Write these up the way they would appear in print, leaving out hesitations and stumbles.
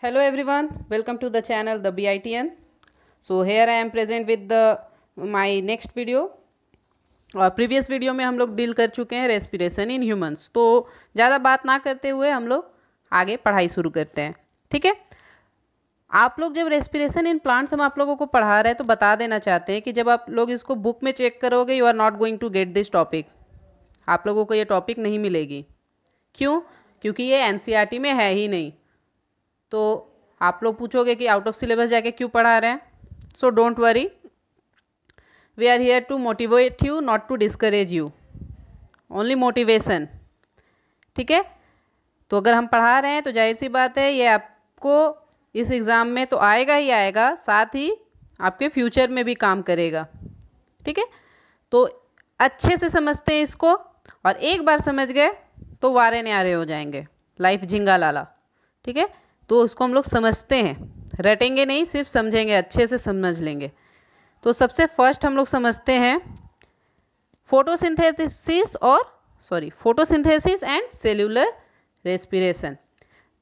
Hello everyone, welcome to the channel The BITN. So here I am present with my next video. और previous video में हम लोग deal कर चुके हैं रेस्पिरेशन इन ह्यूमंस। तो ज़्यादा बात ना करते हुए हम लोग आगे पढ़ाई शुरू करते हैं। ठीक है, आप लोग जब रेस्पिरेशन इन प्लांट्स हम आप लोगों को पढ़ा रहे हैं तो बता देना चाहते हैं कि जब आप लोग इसको बुक में चेक करोगे you are not going to get this topic. आप लोगों को ये टॉपिक नहीं मिलेगी। क्यों? क्योंकि ये एनसीईआरटी में है ही नहीं। तो आप लोग पूछोगे कि आउट ऑफ सिलेबस जाके क्यों पढ़ा रहे हैं। So don't worry, we are here to motivate you, not to discourage you, only motivation. ठीक है, तो अगर हम पढ़ा रहे हैं तो जाहिर सी बात है ये आपको इस एग्ज़ाम में तो आएगा ही आएगा, साथ ही आपके फ्यूचर में भी काम करेगा। ठीक है, तो अच्छे से समझते हैं इसको, और एक बार समझ गए तो वारे न्यारे हो जाएंगे, लाइफ झिंगा लाला। ठीक है, तो इसको हम लोग समझते हैं, रटेंगे नहीं, सिर्फ समझेंगे, अच्छे से समझ लेंगे। तो सबसे फर्स्ट हम लोग समझते हैं फोटोसिंथेसिस एंड सेल्यूलर रेस्पिरेशन।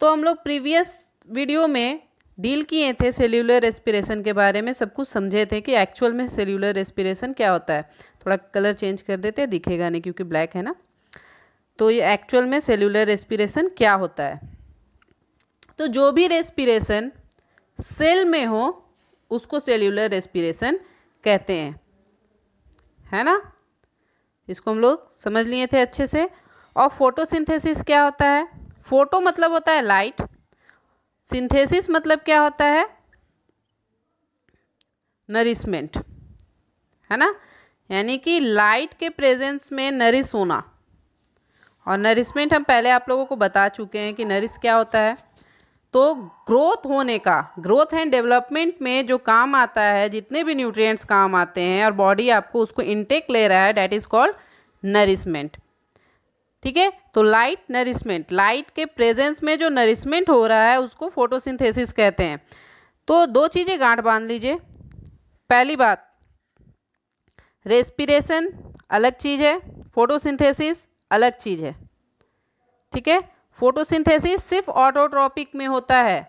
तो हम लोग प्रीवियस वीडियो में डील किए थे सेल्यूलर रेस्पिरेशन के बारे में, सब कुछ समझे थे कि एक्चुअल में सेल्यूलर रेस्पिरेशन क्या होता है। थोड़ा कलर चेंज कर देते हैं, दिखेगा नहीं क्योंकि ब्लैक है ना। तो ये एक्चुअल में सेल्यूलर रेस्पिरेशन क्या होता है। तो जो भी रेस्पिरेशन सेल में हो उसको सेल्यूलर रेस्पिरेशन कहते हैं, है ना। इसको हम लोग समझ लिए थे अच्छे से। और फोटोसिंथेसिस क्या होता है? फोटो मतलब होता है लाइट, सिंथेसिस मतलब क्या होता है? नरिशमेंट, है ना। यानी कि लाइट के प्रेजेंस में नरिश होना। और नरिशमेंट हम पहले आप लोगों को बता चुके हैं कि नरिश क्या होता है। तो ग्रोथ होने का, ग्रोथ एंड डेवलपमेंट में जो काम आता है, जितने भी न्यूट्रिएंट्स काम आते हैं और बॉडी आपको उसको इनटेक ले रहा है, डैट इज़ कॉल्ड नरिशमेंट। ठीक है, तो लाइट नरिशमेंट, लाइट के प्रेजेंस में जो नरिशमेंट हो रहा है उसको फोटोसिंथेसिस कहते हैं। तो दो चीज़ें गांठ बांध लीजिए। पहली बात, रेस्पिरेशन अलग चीज़ है, फोटोसिंथेसिस अलग चीज़ है। ठीक है, फोटोसिंथेसिस सिर्फ ऑटोट्रॉपिक में होता है,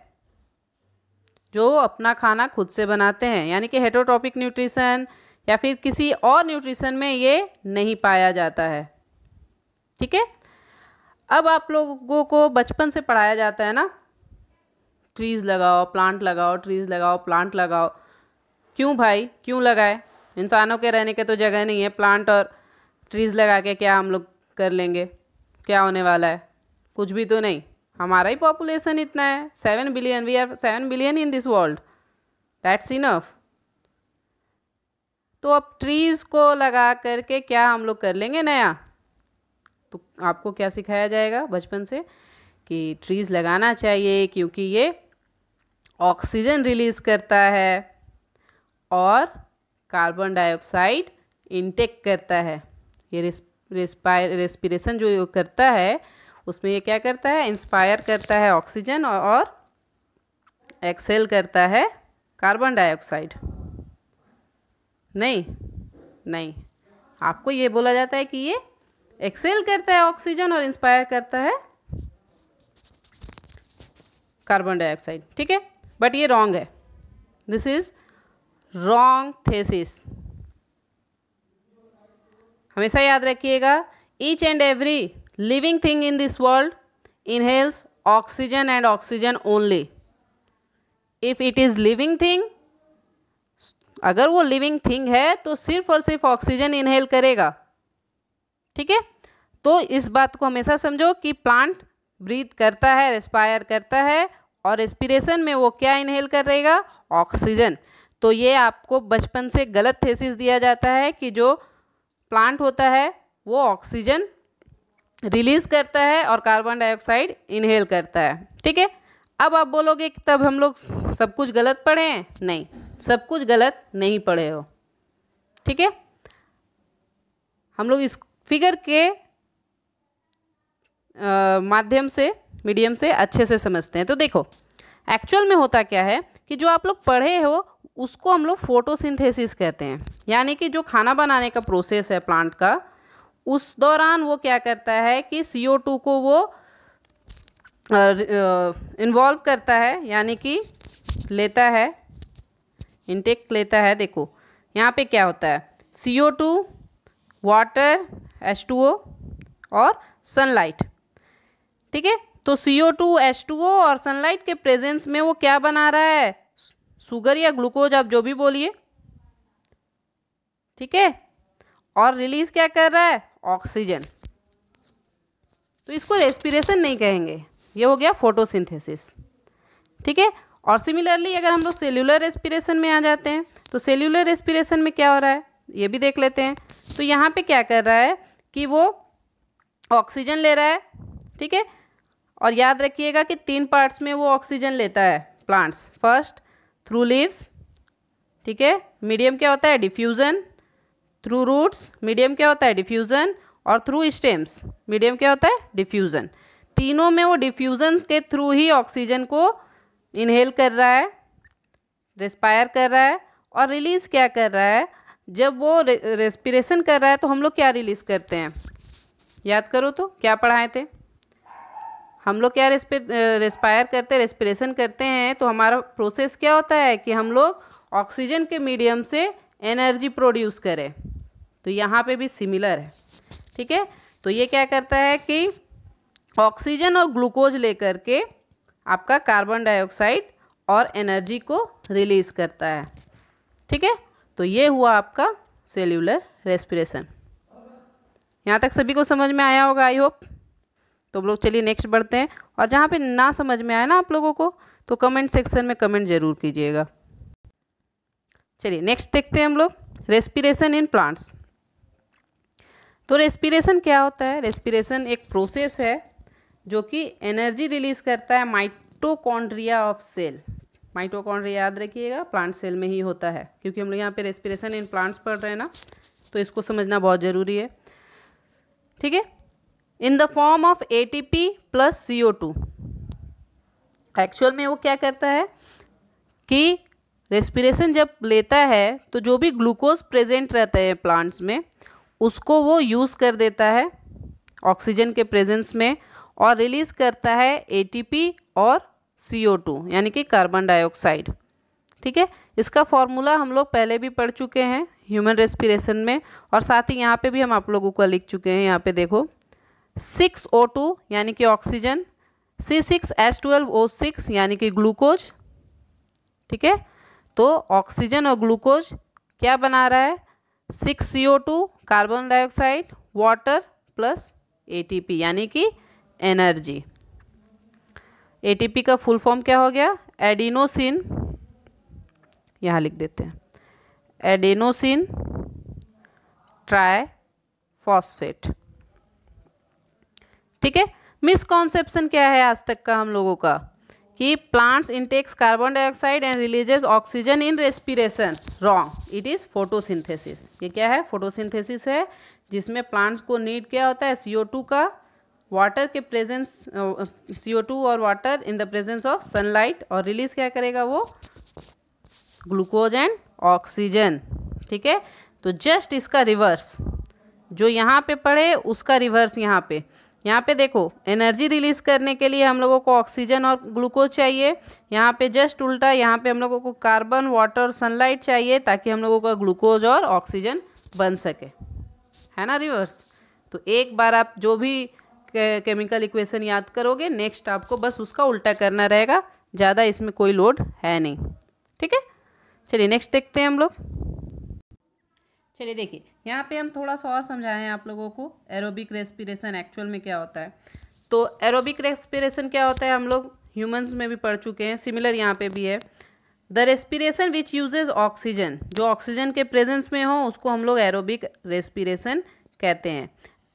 जो अपना खाना खुद से बनाते हैं, यानी कि हेटरोट्रॉपिक न्यूट्रिशन या फिर किसी और न्यूट्रिशन में ये नहीं पाया जाता है। ठीक है, अब आप लोगों को बचपन से पढ़ाया जाता है ना, ट्रीज़ लगाओ प्लांट लगाओ, ट्रीज़ लगाओ प्लांट लगाओ। क्यों भाई, क्यों लगाए? इंसानों के रहने के तो जगह नहीं है, प्लांट और ट्रीज़ लगा के क्या हम लोग कर लेंगे? क्या होने वाला है? कुछ भी तो नहीं। हमारा ही पॉपुलेशन इतना है, 7 billion, we are 7 billion in this world, that's enough. तो अब ट्रीज़ को लगा करके क्या हम लोग कर लेंगे नया? तो आपको क्या सिखाया जाएगा बचपन से कि ट्रीज़ लगाना चाहिए क्योंकि ये ऑक्सीजन रिलीज़ करता है और कार्बन डाइऑक्साइड इनटेक करता है। ये रेस्पिरेशन जो करता है उसमें ये क्या करता है? इंस्पायर करता है ऑक्सीजन और एक्सेल करता है कार्बन डाइऑक्साइड। नहीं नहीं, आपको ये बोला जाता है कि ये एक्सेल करता है ऑक्सीजन और इंस्पायर करता है कार्बन डाइऑक्साइड। ठीक है, बट ये रॉन्ग है, दिस इज रॉन्ग थेसिस। हमेशा याद रखिएगा, each and every living thing in this world inhales oxygen and oxygen only. If it is living thing, अगर वो लिविंग थिंग है तो सिर्फ और सिर्फ ऑक्सीजन इनहेल करेगा। ठीक है, तो इस बात को हमेशा समझो कि प्लांट ब्रीथ करता है, रेस्पायर करता है, और रेस्पिरेशन में वो क्या इनहेल करेगा? ऑक्सीजन। तो ये आपको बचपन से गलत थेसिस दिया जाता है कि जो प्लांट होता है वो ऑक्सीजन रिलीज करता है और कार्बन डाइऑक्साइड इनहेल करता है। ठीक है, अब आप बोलोगे कि तब हम लोग सब कुछ गलत पढ़े हैं। नहीं, सब कुछ गलत नहीं पढ़े हो। ठीक है, हम लोग इस फिगर के माध्यम से, मीडियम से अच्छे से समझते हैं। तो देखो, एक्चुअल में होता क्या है कि जो आप लोग पढ़े हो उसको हम लोग फोटोसिंथेसिस कहते हैं। यानी कि जो खाना बनाने का प्रोसेस है प्लांट का, उस दौरान वो क्या करता है कि CO2 को वो इन्वॉल्व करता है, यानी कि लेता है, इनटेक लेता है। देखो यहाँ पे क्या होता है, CO2, वाटर, H2O और सनलाइट। ठीक है, तो CO2, H2O और सनलाइट के प्रेजेंस में वो क्या बना रहा है, शुगर या ग्लूकोज, आप जो भी बोलिए। ठीक है, और रिलीज क्या कर रहा है, ऑक्सीजन। तो इसको रेस्पिरेशन नहीं कहेंगे, ये हो गया फोटोसिंथेसिस। ठीक है, और सिमिलरली अगर हम लोग सेल्यूलर रेस्पिरेशन में आ जाते हैं, तो सेल्यूलर रेस्पिरेशन में क्या हो रहा है ये भी देख लेते हैं। तो यहाँ पे क्या कर रहा है कि वो ऑक्सीजन ले रहा है। ठीक है, और याद रखिएगा कि 3 पार्ट्स में वो ऑक्सीजन लेता है प्लांट्स। फर्स्ट थ्रू लीव्स, ठीक है, मीडियम क्या होता है, डिफ्यूज़न। थ्रू रूट्स, मीडियम क्या होता है, डिफ्यूज़न। और थ्रू स्टेम्स, मीडियम क्या होता है, डिफ्यूज़न। तीनों में वो डिफ्यूज़न के थ्रू ही ऑक्सीजन को इनहेल कर रहा है, रेस्पायर कर रहा है। और रिलीज़ क्या कर रहा है, जब वो रेस्पिरेशन कर रहा है तो हम लोग क्या रिलीज़ करते हैं, याद करो तो क्या पढ़ाए थे हम लोग, क्या रेस्पायर करते हैं, रेस्पिरेशन करते हैं। तो हमारा प्रोसेस क्या होता है कि हम लोग ऑक्सीजन के मीडियम से एनर्जी प्रोड्यूस करें। तो यहाँ पे भी सिमिलर है। ठीक है, तो ये क्या करता है कि ऑक्सीजन और ग्लूकोज लेकर के आपका कार्बन डाइऑक्साइड और एनर्जी को रिलीज करता है। ठीक है, तो ये हुआ आपका सेल्यूलर रेस्पिरेशन। यहाँ तक सभी को समझ में आया होगा, आई होप। तो हम लोग चलिए नेक्स्ट बढ़ते हैं, और जहाँ पे ना समझ में आए ना आप लोगों को, तो कमेंट सेक्शन में कमेंट जरूर कीजिएगा। चलिए नेक्स्ट देखते हैं हम लोग, रेस्पिरेशन इन प्लांट्स। तो रेस्पिरेशन क्या होता है, रेस्पिरेशन एक प्रोसेस है जो कि एनर्जी रिलीज करता है माइटोकॉन्ड्रिया ऑफ सेल। माइटोकॉन्ड्रिया याद रखिएगा, प्लांट सेल में ही होता है, क्योंकि हम लोग यहाँ पे रेस्पिरेशन इन प्लांट्स पढ़ रहे हैं ना, तो इसको समझना बहुत ज़रूरी है। ठीक है, in the form of ATP plus CO2। Actual में वो क्या करता है कि रेस्पिरेशन जब लेता है तो जो भी ग्लूकोज प्रेजेंट रहता है प्लांट्स में, उसको वो यूज़ कर देता है ऑक्सीजन के प्रेजेंस में, और रिलीज़ करता है ATP और CO2 यानी कि कार्बन डाइऑक्साइड। ठीक है, इसका फॉर्मूला हम लोग पहले भी पढ़ चुके हैं ह्यूमन रेस्पिरेशन में, और साथ ही यहाँ पे भी हम आप लोगों को लिख चुके हैं। यहाँ पे देखो 6O2 यानी कि ऑक्सीजन, C6H12O6 यानी कि ग्लूकोज। ठीक है, तो ऑक्सीजन और ग्लूकोज क्या बना रहा है, 6CO2 carbon dioxide, water plus ATP यानी कि एनर्जी। ATP का फुल फॉर्म क्या हो गया, एडिनोसिन, यहाँ लिख देते हैं एडेनोसिन ट्राइफॉस्फेट। ठीक है, मिसकॉन्सेप्शन क्या है आज तक का हम लोगों का, कि plants intakes carbon dioxide and releases oxygen in respiration. Wrong, it is photosynthesis. ये क्या है, फोटोसिंथेसिस है, जिसमें प्लांट्स को नीड क्या होता है, CO2 का, वाटर के प्रेजेंस, CO2 और water in the presence of sunlight, और रिलीज क्या करेगा वो, ग्लूकोज एंड ऑक्सीजन। ठीक है, तो जस्ट इसका रिवर्स, जो यहाँ पे पढ़े उसका रिवर्स यहाँ पे देखो, एनर्जी रिलीज करने के लिए हम लोगों को ऑक्सीजन और ग्लूकोज चाहिए। यहाँ पे जस्ट उल्टा, यहाँ पे हम लोगों को कार्बन, वाटर, सनलाइट चाहिए, ताकि हम लोगों का ग्लूकोज और ऑक्सीजन बन सके, है ना, रिवर्स। तो एक बार आप जो भी केमिकल इक्वेशन याद करोगे, नेक्स्ट आपको बस उसका उल्टा करना रहेगा, ज़्यादा इसमें कोई लोड है नहीं। ठीक है, चलिए नेक्स्ट देखते हैं हम लोग। चलिए देखिए, यहाँ पे हम थोड़ा सा और समझाएं हैं आप लोगों को एरोबिक रेस्पिरेशन एक्चुअल में क्या होता है। तो एरोबिक रेस्पिरेशन क्या होता है, हम लोग ह्यूमंस में भी पढ़ चुके हैं, सिमिलर यहाँ पे भी है। The respiration which uses oxygen, जो ऑक्सीजन के प्रेजेंस में हो उसको हम लोग एरोबिक रेस्पिरेशन कहते हैं।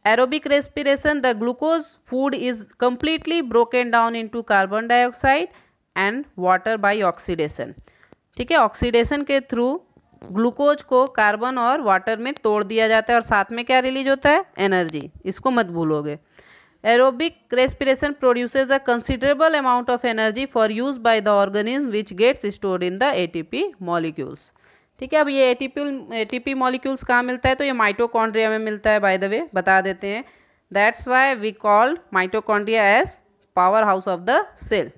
Aerobic respiration, the glucose food is completely broken down into carbon dioxide and water by oxidation. ठीक है, ऑक्सीडेशन के थ्रू ग्लूकोज को कार्बन और वाटर में तोड़ दिया जाता है, और साथ में क्या रिलीज होता है, एनर्जी। इसको मत भूलोगे। Aerobic respiration produces a considerable amount of energy for use by the organism which gets stored in the ATP molecules. ठीक है, अब ये ATP मॉलिक्यूल्स कहाँ मिलता है, तो ये माइटोकॉन्ड्रिया में मिलता है। बाय द वे बता देते हैं, that's why we called mitochondria as power house of the cell.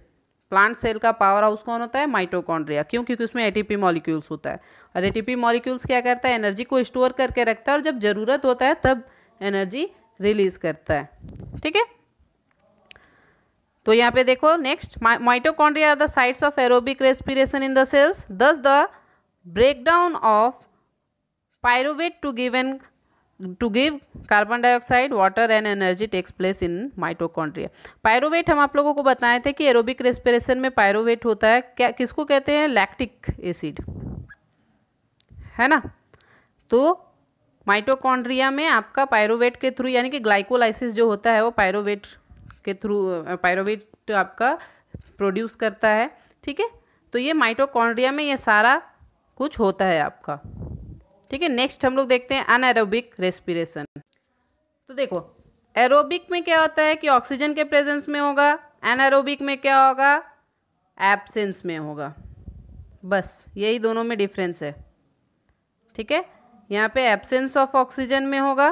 Plant cell का पावर हाउस कौन होता है? माइटोकॉन्ड्रिया। क्यों? क्योंकि उसमें एटीपी मॉलिक्यूल्स होता है, और एटीपी मॉलिक्यूल्स क्या करता है? एनर्जी को स्टोर करके रखता है, और जब ज़रूरत होता है तब एनर्जी रिलीज करता है। ठीक है, तो यहाँ पे देखो next, mitochondria are the sites of aerobic respiration in the cells, thus the breakdown of pyruvate to give carbon dioxide, water and energy takes place in mitochondria. Pyruvate हम आप लोगों को बताए थे कि एरोबिक रेस्पिरेशन में पायरुवेट होता है, क्या किसको कहते हैं? लैक्टिक एसिड, है ना। तो माइटोकॉन्ड्रिया में आपका पायरुवेट के थ्रू, यानी कि ग्लाइकोलाइसिस जो होता है वो पायरुवेट के थ्रू, पायरुवेट आपका प्रोड्यूस करता है। ठीक है, तो ये माइटोकॉन्ड्रिया में ये सारा कुछ होता है आपका। ठीक है, नेक्स्ट हम लोग देखते हैं अनएरोबिक रेस्पिरेशन। तो देखो एरोबिक में क्या होता है कि ऑक्सीजन के प्रेजेंस में होगा, एनारोबिक में क्या होगा? एब्सेंस में होगा। बस यही दोनों में डिफरेंस है। ठीक है, यहाँ पे एब्सेंस ऑफ ऑक्सीजन में होगा।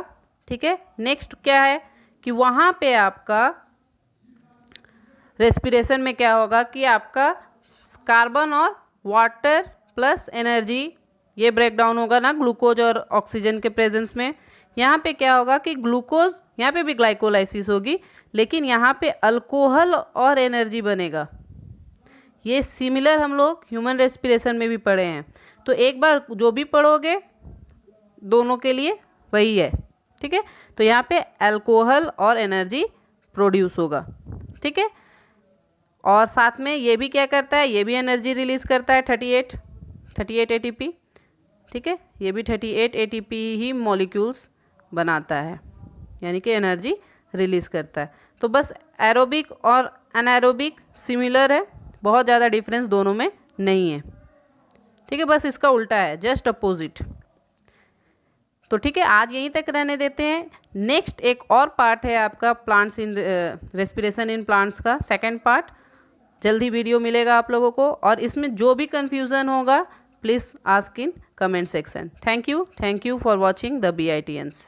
ठीक है, नेक्स्ट क्या है कि वहाँ पे आपका रेस्पिरेशन में क्या होगा कि आपका कार्बन और वाटर प्लस एनर्जी ये ब्रेक डाउन होगा ना, ग्लूकोज और ऑक्सीजन के प्रेजेंस में। यहाँ पे क्या होगा कि ग्लूकोज, यहाँ पे भी ग्लाइकोलाइसिस होगी, लेकिन यहाँ पे अल्कोहल और एनर्जी बनेगा। ये सिमिलर हम लोग ह्यूमन रेस्पिरेशन में भी पढ़े हैं, तो एक बार जो भी पढ़ोगे दोनों के लिए वही है। ठीक है, तो यहाँ पे अल्कोहल और एनर्जी प्रोड्यूस होगा। ठीक है, और साथ में ये भी क्या करता है? ये भी एनर्जी रिलीज करता है, 38 एटीपी। ठीक है, ये भी 38 एटीपी ही मॉलिक्यूल्स बनाता है, यानी कि एनर्जी रिलीज करता है। तो बस एरोबिक और अनएरोबिक सिमिलर है, बहुत ज़्यादा डिफरेंस दोनों में नहीं है। ठीक है, बस इसका उल्टा है, जस्ट अपोजिट। तो ठीक है, आज यहीं तक रहने देते हैं। नेक्स्ट एक और पार्ट है आपका plants in respiration in plants का सेकंड पार्ट, जल्दी वीडियो मिलेगा आप लोगों को, और इसमें जो भी कंफ्यूजन होगा please ask in comment section. Thank you for watching the BITians।